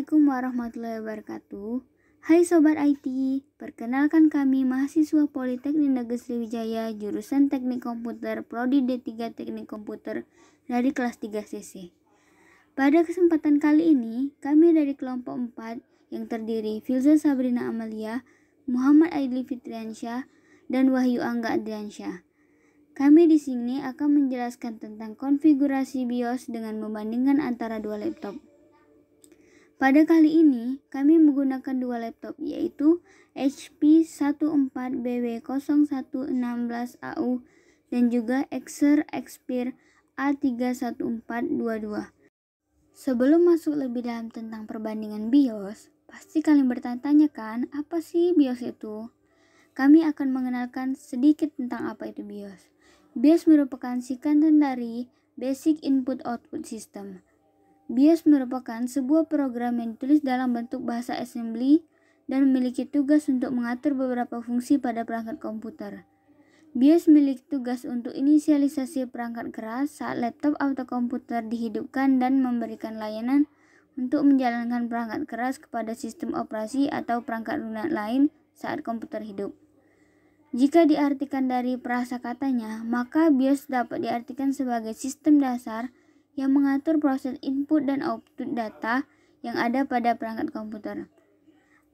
Assalamualaikum warahmatullahi wabarakatuh. Hai Sobat IT, perkenalkan kami mahasiswa Politeknik Negeri Sriwijaya jurusan Teknik Komputer Prodi D3 Teknik Komputer dari kelas 3 CC. Pada kesempatan kali ini, kami dari kelompok 4 yang terdiri Filza Sabrina Amalia, Muhammad Aidli Fitriansyah, dan Wahyu Angga Adriansyah. Kami di sini akan menjelaskan tentang konfigurasi BIOS dengan membandingkan antara dua laptop. Pada kali ini, kami menggunakan dua laptop, yaitu HP 14BW0116AU dan juga Acer Xperia A31422. Sebelum masuk lebih dalam tentang perbandingan BIOS, pasti kalian bertanya-tanya kan, apa sih BIOS itu? Kami akan mengenalkan sedikit tentang apa itu BIOS. BIOS merupakan singkatan dari Basic Input Output System. BIOS merupakan sebuah program yang ditulis dalam bentuk bahasa assembly dan memiliki tugas untuk mengatur beberapa fungsi pada perangkat komputer. BIOS memiliki tugas untuk inisialisasi perangkat keras saat laptop atau komputer dihidupkan dan memberikan layanan untuk menjalankan perangkat keras kepada sistem operasi atau perangkat lunak lain saat komputer hidup. Jika diartikan dari prasakatanya, maka BIOS dapat diartikan sebagai sistem dasar yang mengatur proses input dan output data yang ada pada perangkat komputer.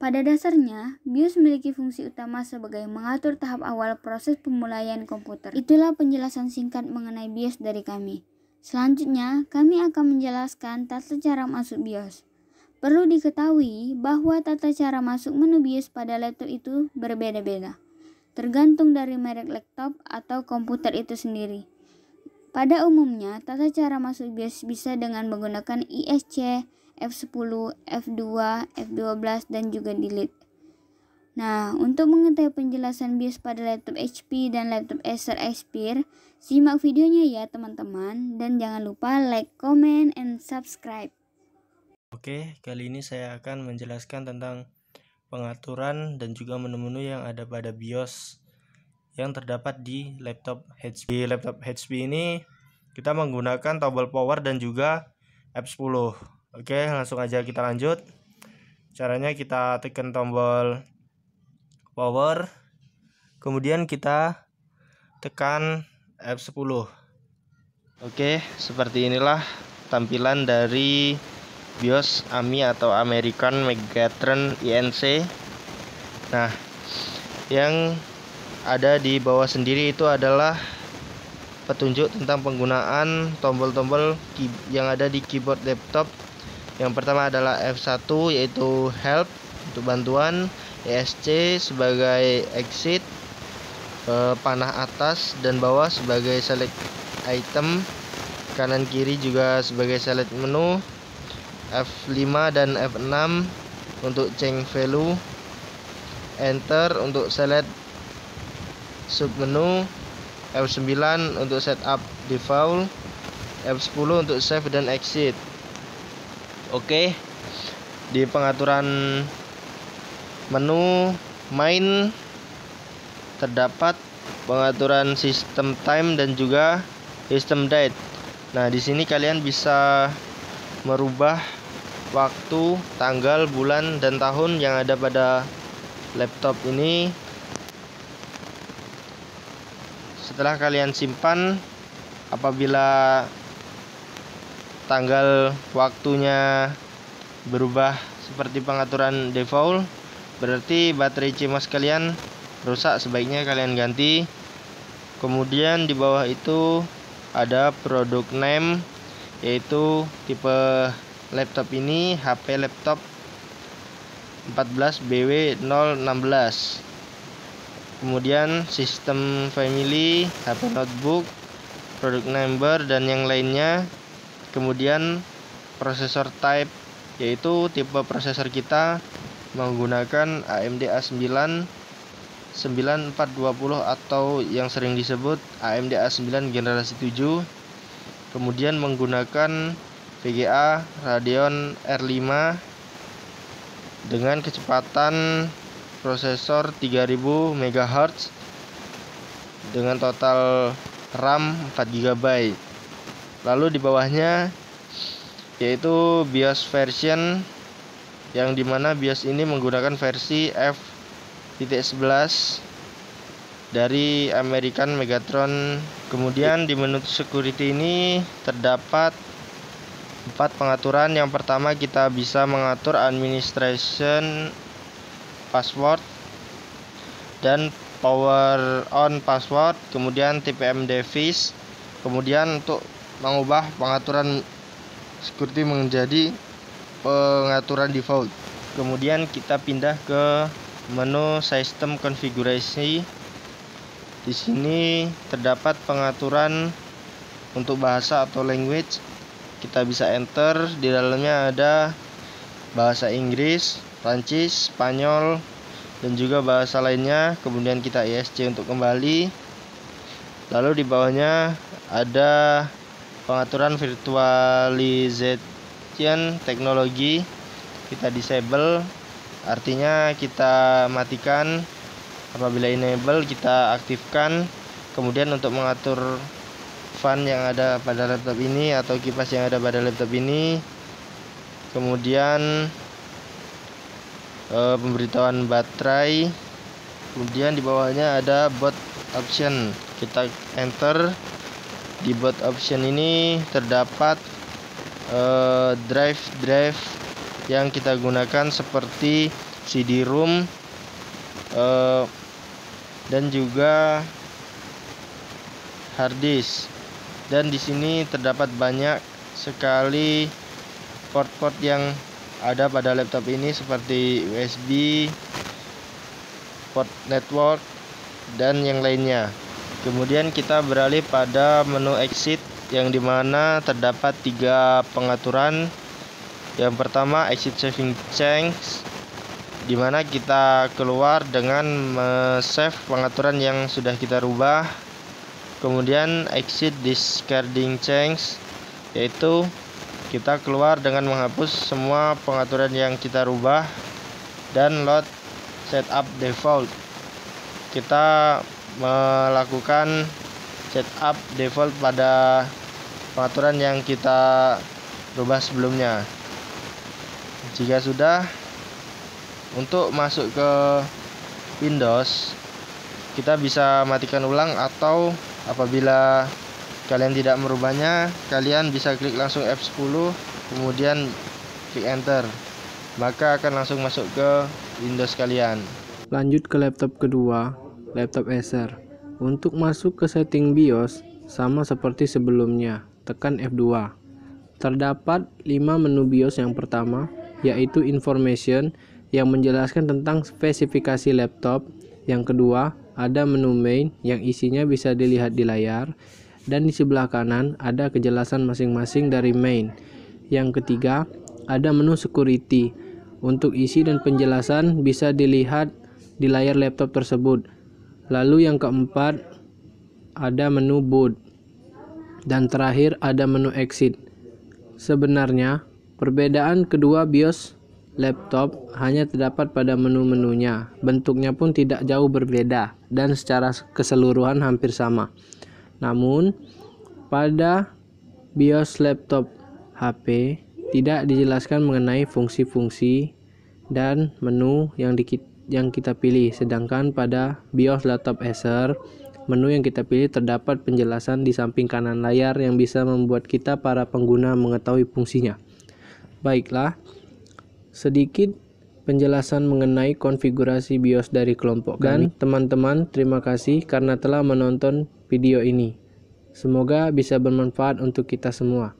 Pada dasarnya, BIOS memiliki fungsi utama sebagai mengatur tahap awal proses pemulaian komputer. Itulah penjelasan singkat mengenai BIOS dari kami. Selanjutnya, kami akan menjelaskan tata cara masuk BIOS. Perlu diketahui bahwa tata cara masuk menu BIOS pada laptop itu berbeda-beda, tergantung dari merek laptop atau komputer itu sendiri. Pada umumnya, tata cara masuk BIOS bisa dengan menggunakan ISC, F10, F2, F12, dan juga delete. Nah, untuk mengetahui penjelasan BIOS pada laptop HP dan laptop Acer Xperia, simak videonya ya teman-teman, dan jangan lupa like, comment, and subscribe. Oke, kali ini saya akan menjelaskan tentang pengaturan dan juga menu-menu yang ada pada BIOS yang terdapat di laptop HP. Di laptop HP ini kita menggunakan tombol power dan juga F10. Oke, langsung aja kita lanjut. Caranya kita tekan tombol power, kemudian kita tekan F10. Oke, seperti inilah tampilan dari BIOS AMI atau American Megatron INC. Nah, yang ada di bawah sendiri itu adalah petunjuk tentang penggunaan tombol-tombol yang ada di keyboard laptop. Yang pertama adalah F1 yaitu help untuk bantuan, ESC sebagai exit, panah atas dan bawah sebagai select item, kanan kiri juga sebagai select menu, F5 dan F6 untuk change value, enter untuk select submenu, F9 untuk setup default, F10 untuk save dan exit. Oke, di pengaturan menu main terdapat pengaturan sistem time dan juga system date. Nah, di sini kalian bisa merubah waktu, tanggal, bulan, dan tahun yang ada pada laptop ini. Setelah kalian simpan, apabila tanggal waktunya berubah seperti pengaturan default, berarti baterai CMOS kalian rusak, sebaiknya kalian ganti. Kemudian di bawah itu ada product name, yaitu tipe laptop ini HP laptop 14BW016. Kemudian sistem family, HP notebook, product number, dan yang lainnya. Kemudian prosesor type, yaitu tipe prosesor kita menggunakan AMD A9 9420 atau yang sering disebut AMD A9 generasi 7. Kemudian menggunakan VGA Radeon R5 dengan kecepatan prosesor 3000 MHz dengan total RAM 4 GB. Lalu di bawahnya yaitu BIOS version yang dimana BIOS ini menggunakan versi F.11 dari American Megatron. Kemudian di menu security ini terdapat 4 pengaturan. Yang pertama, kita bisa mengatur administration password dan power on password, kemudian TPM device. Kemudian untuk mengubah pengaturan security menjadi pengaturan default. Kemudian kita pindah ke menu sistem konfigurasi. Di sini terdapat pengaturan untuk bahasa atau language. Kita bisa enter. Di dalamnya ada bahasa Inggris, Prancis, Spanyol, dan juga bahasa lainnya. Kemudian kita ESC untuk kembali. Lalu di bawahnya ada pengaturan virtualization teknologi. Kita disable, artinya kita matikan. Apabila enable, kita aktifkan. Kemudian untuk mengatur fan yang ada pada laptop ini atau kipas yang ada pada laptop ini. Kemudian pemberitahuan baterai. Kemudian di bawahnya ada boot option. Kita enter. Di boot option ini terdapat drive yang kita gunakan seperti CD-ROM dan juga hard disk. Dan di sini terdapat banyak sekali port-port yang ada pada laptop ini seperti USB, port network, dan yang lainnya. Kemudian kita beralih pada menu exit yang dimana terdapat 3 pengaturan. Yang pertama, exit saving change, dimana kita keluar dengan save pengaturan yang sudah kita rubah. Kemudian exit discarding change, yaitu kita keluar dengan menghapus semua pengaturan yang kita rubah. Dan load setup default, kita melakukan setup default pada pengaturan yang kita rubah sebelumnya. Jika sudah, untuk masuk ke Windows, kita bisa matikan ulang, atau apabila kalian tidak merubahnya, kalian bisa klik langsung F10, kemudian klik enter, maka akan langsung masuk ke Windows kalian. Lanjut ke laptop kedua, laptop Acer. Untuk masuk ke setting BIOS, sama seperti sebelumnya, tekan F2. Terdapat 5 menu BIOS. Yang pertama, yaitu information, yang menjelaskan tentang spesifikasi laptop. Yang kedua, ada menu main yang isinya bisa dilihat di layar, dan di sebelah kanan ada kejelasan masing-masing dari main. Yang ketiga, ada menu security. Untuk isi dan penjelasan bisa dilihat di layar laptop tersebut. Lalu yang keempat, ada menu boot. Dan terakhir ada menu exit. Sebenarnya, perbedaan kedua BIOS laptop hanya terdapat pada menu-menunya. Bentuknya pun tidak jauh berbeda dan secara keseluruhan hampir sama. Namun, pada BIOS laptop HP tidak dijelaskan mengenai fungsi-fungsi dan menu yang kita pilih. Sedangkan pada BIOS laptop Acer, menu yang kita pilih terdapat penjelasan di samping kanan layar yang bisa membuat kita para pengguna mengetahui fungsinya. Baiklah, sedikit penjelasan mengenai konfigurasi BIOS dari kelompok kami. Dan teman-teman, terima kasih karena telah menonton video ini. Semoga bisa bermanfaat untuk kita semua.